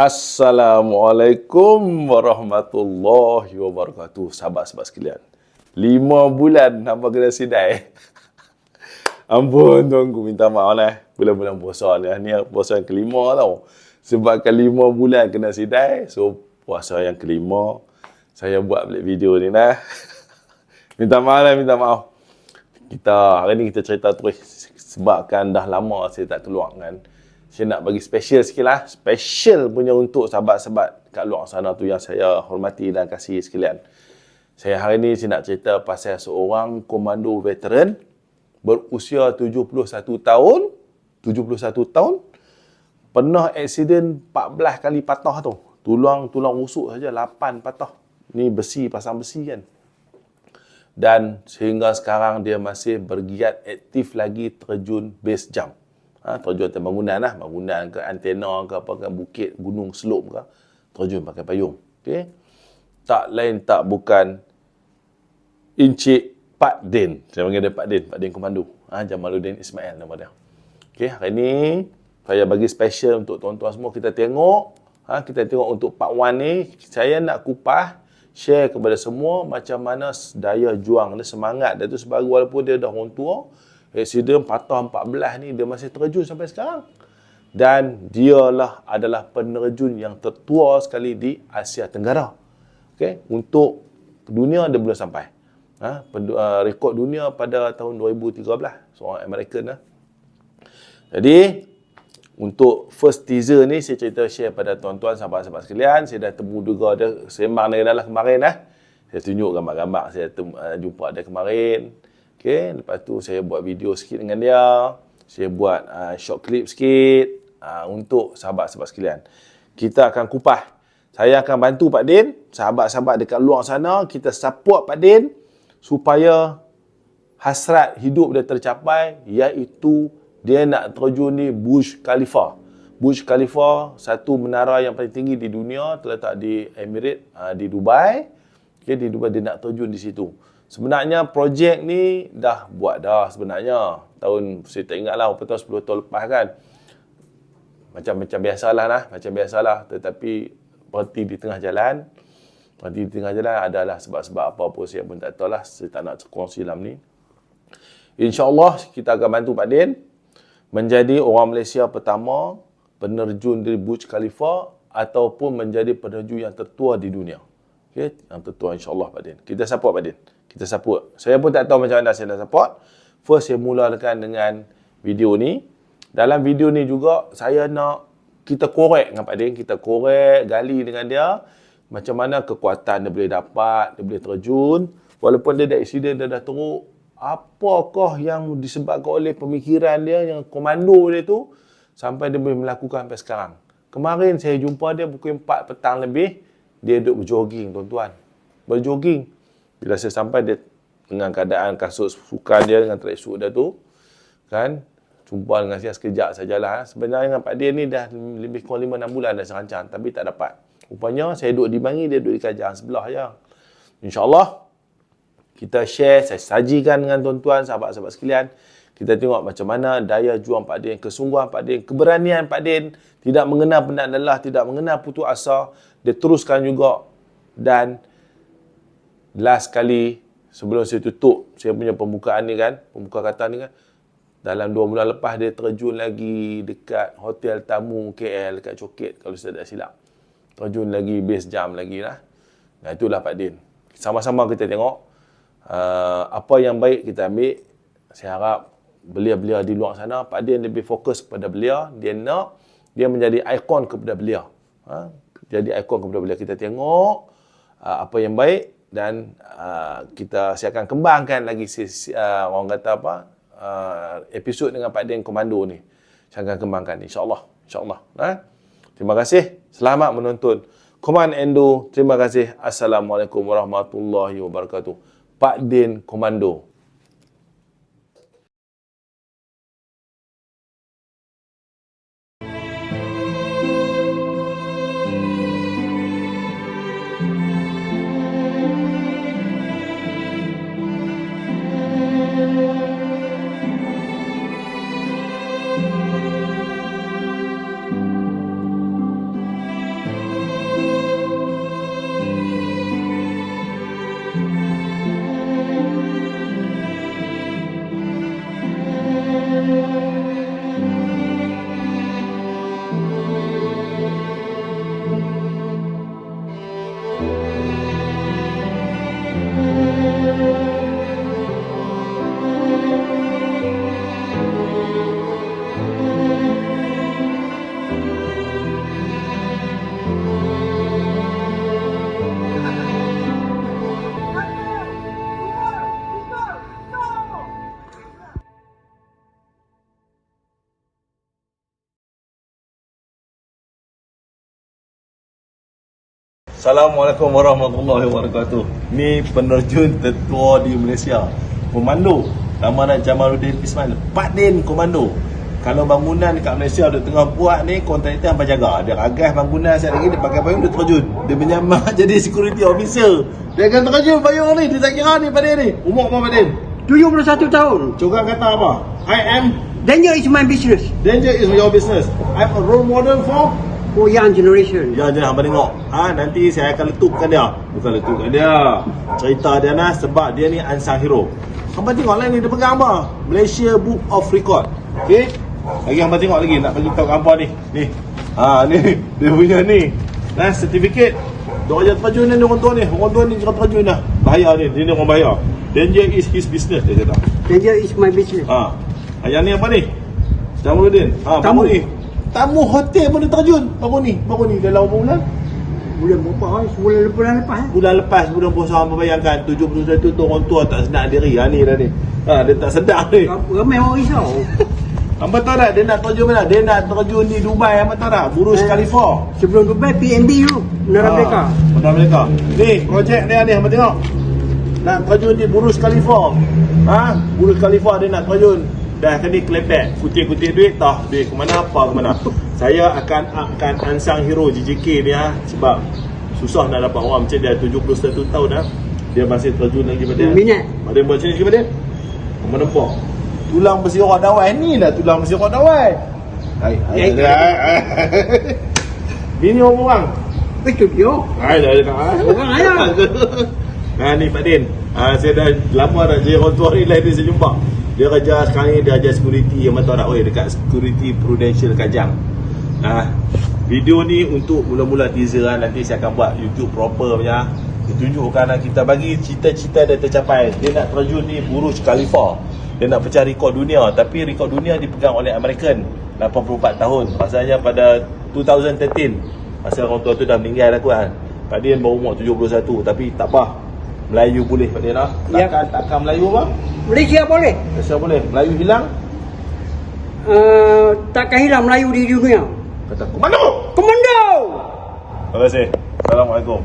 Assalamualaikum warahmatullahi wabarakatuh. Sahabat-sahabat sekalian, 5 bulan hampa kena sidai. Ampun tuanku, minta maaf lah. Bulan-bulan puasa ni puasa yang kelima tau. Sebabkan 5 bulan kena sidai, so puasa yang kelima saya buat balik video ni lah. Minta maaf. Hari ni kita cerita terus sebabkan dah lama saya tak keluar kan. Saya nak bagi special sikit lah. Special punya untuk sahabat-sahabat kat luar sana tu yang saya hormati dan kasih sekalian. Hari ni saya nak cerita pasal seorang komando veteran berusia 71 tahun. Pernah aksiden 14 kali patah tu. Tulang rusuk saja 8 patah. Ni pasang besi kan. Dan sehingga sekarang dia masih bergiat aktif lagi terjun base jump. Terjun atas bangunan ke antena ke apa ke bukit, gunung, slope ke, terjun pakai payung. Okey. Tak lain tak bukan Encik Pak Din. Saya panggil dia Pak Din Komando. Jamaluddin Ismail nama dia. Okey, hari ni saya bagi special untuk tuan-tuan semua. Kita tengok untuk Pak Wan ni, saya nak kupas, share kepada semua macam mana daya juang dia, semangat dia tu sebagai walaupun dia dah orang tua. Aksiden patah 14 ni dia masih terjun sampai sekarang. Dan dialah adalah penerjun yang tertua sekali di Asia Tenggara. Okey, untuk dunia dia belum sampai. Rekod dunia pada tahun 2013, seorang American lah. Jadi untuk first teaser ni saya cerita share pada tuan-tuan sahabat-sahabat sekalian. Saya dah temu juga dia sembang dengan dia lah kemarin lah. Saya tunjuk gambar-gambar saya jumpa dia kemarin. Okay, lepas tu saya buat video sikit dengan dia. Saya buat short clip sikit untuk sahabat-sahabat sekalian. Kita akan kupas. Saya akan bantu Pak Din, sahabat-sahabat dekat luar sana, kita support Pak Din supaya hasrat hidup dia tercapai, iaitu dia nak terjun di Burj Khalifa. Burj Khalifa, satu menara yang paling tinggi di dunia, terletak di Emirates, di Dubai. Okay, di Dubai dia nak terjun di situ. Sebenarnya projek ni dah buat dah sebenarnya. Saya tak ingat lah, 10 tahun lepas kan. Macam biasalah. Tetapi berhenti di tengah jalan. Adalah sebab-sebab apa-apa saya pun tak tahu lah. Saya tak nak kongsi dalam ni. InsyaAllah kita akan bantu Pak Din menjadi orang Malaysia pertama penerjun di Burj Khalifa ataupun menjadi penerjun yang tertua di dunia. Okay? Yang tertua insyaAllah Pak Din. Kita support Pak Din. Kita support. Saya pun tak tahu macam mana saya nak support. First, saya mulakan dengan video ni. Dalam video ni juga, saya nak kita korek dengan Pak Din. Kita korek, gali dengan dia. Macam mana kekuatan dia boleh dapat, dia boleh terjun. Walaupun dia dah aksiden, dia dah teruk. Apakah yang disebabkan oleh pemikiran dia, yang komando dia tu, sampai dia boleh melakukan sampai sekarang. Kemarin saya jumpa dia pukul 4 petang lebih. Dia duduk berjoging, tuan-tuan. Berjoging. Bila saya sampai, dia dengan keadaan kasut sukan dia dengan tracksuit dia tu, kan, jumpa dengan saya sekejap sajalah. Sebenarnya dengan Pak Din ni dah lebih kurang 5-6 bulan dah serancang, tapi tak dapat. Rupanya saya duduk di Bangi, dia duduk di Kajang sebelah je. InsyaAllah, kita share, saya sajikan dengan tuan-tuan, sahabat-sahabat sekalian. Kita tengok macam mana daya juang Pak Din, kesungguhan Pak Din, keberanian Pak Din, tidak mengenal penat lelah, tidak mengenal putus asa. Dia teruskan juga. Dan last kali sebelum saya tutup saya punya pembukaan ni kan, pembuka kata ni kan, dalam 2 bulan lepas dia terjun lagi dekat hotel tamu KL dekat Coket kalau saya tak silap. Terjun lagi base jump lagi lah. Nah, itulah Pak Din. Sama-sama kita tengok apa yang baik kita ambil. Saya harap belia-belia di luar sana, Pak Din lebih fokus kepada belia. Dia nak dia menjadi ikon kepada belia. Jadi ikon kepada belia. Kita tengok apa yang baik. Dan saya akan kembangkan lagi orang kata apa, episod dengan Pak Din Komando ni. Saya akan kembangkan insyaAllah. Terima kasih. Selamat menonton Command Endo. Terima kasih. Assalamualaikum warahmatullahi wabarakatuh. Pak Din Komando. Assalamualaikum warahmatullahi wabarakatuh. Ni penerjun tertua di Malaysia, komando. Nama dia Jamaluddin Ismail, Pak Din komando. Kalau bangunan kat Malaysia dia tengah buat ni, kontraktor hampa jaga. Dia ragas bangunan sekali lagi, dia pakai payung, dia terjun. Dia menyamar jadi security officer. Dia akan terjun payung ni. Dia tak kira ni Pak Din ni. Umur apa Pak Din? 71 tahun. Coba kata apa? I am Danger is my business. danger is your business. I'm a role model for young generation. ya, jangan hampa tengok. Nanti saya akan letupkan dia. Bukan letupkan dia. Cerita dia nah sebab dia ni unsung hero. Hampa tengok lah ni dia pegang apa? Malaysia Book of Record. Okey? Lagi hampa tengok lagi nak bagi tahu hampa ni. Ni. Ni dia punya ni. Nah, sertifikat. Dia orang terjun ni orang tua ni. Orang tua ni cakap terjun dah. Bahaya ni. Dia ni orang bahaya. Danger is his business dia kata. Danger is my business. Yang ni apa ni? Jamaluddin. Tamu. Ni. Tamu hotel pun dia terjun. Baru ni dalam bulan. Bulan berapa? Bulan lepas. Bulan lepas bulan puasa hamba bayangkan 71 tu orang tua tak sedar diri. Ni dah ni. Dia tak sedar ni. Ramai orang risau. Hamba tahu tak dia nak terjun mana? Dia nak terjun di Dubai, hamba tahu tak? Burj Khalifa. Sebelum Dubai PNB dulu. Menara Merdeka. Menara Merdeka. Ni projek dia ni hamba tengok. Nak terjun di Burj Khalifa. Burj Khalifa dia nak terjun. Dah kena kelepek, kutip-kutip duit tah, duit ke mana apa ke mana. Saya akan unsung hero JJK ni sebab susah nak dapat orang macam dia 71 tahun dah. Dia masih terjun lagi pada. Minat. Ada buat macam ni pada. Nampak. Tulang besi orang dawai ni lah tulang besi orang dawai. Hai. Bini orang. Itu dia. Orang ayah. Ni Pak Din. Saya dah lama dah jadi orang tua ni lah dia saya jumpa. Dia kerja sekarang ni dia ajar security yang tahu tak dekat security Prudential Kajang. Video ni untuk mula-mula teaser nanti saya akan buat YouTube proper punya. Ditunjukkan kita bagi cita-cita dia tercapai. Dia nak terjun ni Burj Khalifa. Dia nak pecah rekod dunia, tapi rekod dunia dipegang oleh American 84 tahun. Pasalnya pada 2013 masa orang tua tu dah meninggal aku kan. Pak Din baru umur 71 tapi tak apa. Melayu boleh Pak Din lah. Takkan Melayu apa? Malaysia boleh. Malaysia boleh. Melayu hilang? Takkan hilang Melayu di dunia. Kata komando. Komando. Terima kasih. Assalamualaikum.